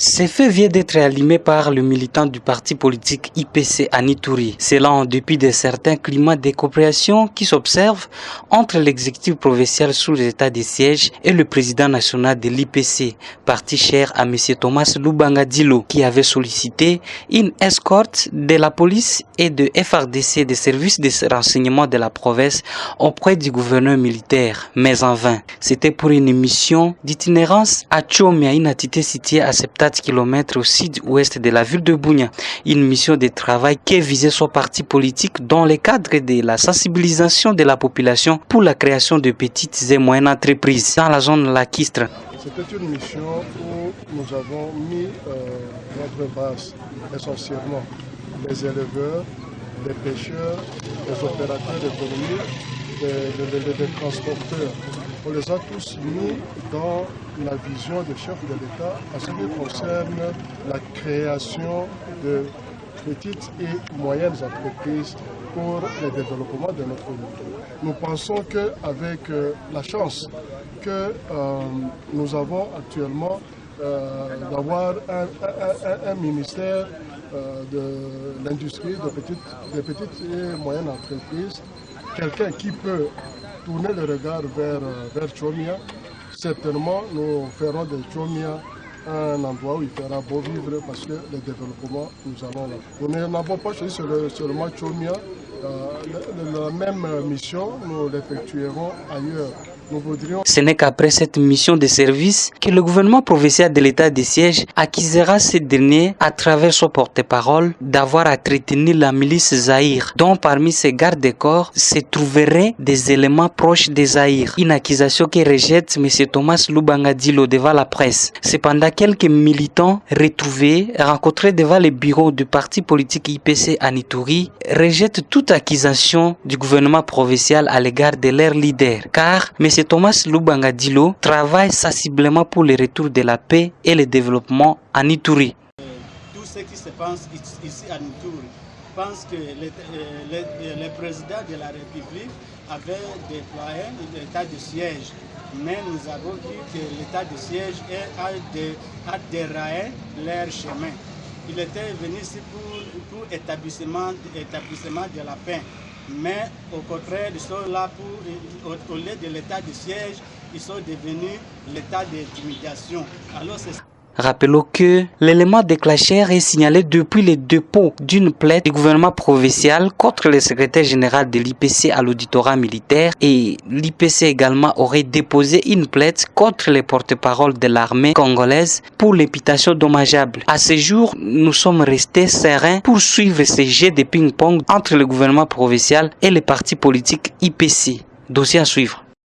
Ces faits viennent d'être allumés par le militant du parti politique IPC à Ituri. Cela en dépit de certains climats de coopération qui s'observent entre l'exécutif provincial sous l'état de siège et le président national de l'IPC, parti cher à M. Thomas Lubanga Dilo, qui avait sollicité une escorte de la police et de FRDC, des services de renseignement de la province, auprès du gouverneur militaire, mais en vain. C'était pour une mission d'itinérance à Tchomia, une entité située à 70 km au sud-ouest de la ville de Bunia. Une mission de travail qui visait son parti politique dans le cadre de la sensibilisation de la population pour la création de petites et moyennes entreprises dans la zone lacustre. C'était une mission où nous avons mis notre base essentiellement les éleveurs, les pêcheurs, les opérateurs économiques, les transporteurs. On les a tous mis dans la vision du chef de l'État en ce qui concerne la création de petites et moyennes entreprises pour le développement de notre pays. Nous pensons qu'avec la chance que nous avons actuellement d'avoir un ministère de l'industrie, des petites et moyennes entreprises, quelqu'un qui peut tourner le regard vers Tchomia, certainement nous ferons de Tchomia un endroit où il fera beau vivre parce que le développement, nous allons là. Nous n'avons pas choisi seulement Tchomia, la même mission, nous l'effectuerons ailleurs. Ce n'est qu'après cette mission de service que le gouvernement provincial de l'état de siège accusera ces derniers, à travers son porte-parole, d'avoir entretenu la milice Zahir, dont parmi ses gardes-corps se trouveraient des éléments proches des Zahir. Une accusation que rejette M. Thomas Lubanga Dilo devant la presse. Cependant, quelques militants retrouvés, rencontrés devant le bureau du parti politique IPC à Ituri, rejettent toute accusation du gouvernement provincial à l'égard de leur leader, car M. Thomas Lubanga Dilo travaille sensiblement pour le retour de la paix et le développement en Ituri. Tout ce qui se passe ici à Ituri pense que le président de la République avait déployé l'état de siège, mais nous avons vu que l'état de siège a déraillé leur chemin. Il était venu ici pour établissement de la paix. Mais au contraire, ils sont là au lieu de l'état de siège, ils sont devenus l'état d'intimidation. Rappelons que l'élément déclencheur est signalé depuis le dépôt d'une plainte du gouvernement provincial contre le secrétaire général de l'IPC à l'auditorat militaire, et l'IPC également aurait déposé une plainte contre les porte-parole de l'armée congolaise pour l'imputation dommageable. À ce jour, nous sommes restés sereins pour suivre ces jeux de ping-pong entre le gouvernement provincial et les partis politiques IPC. Dossier à suivre.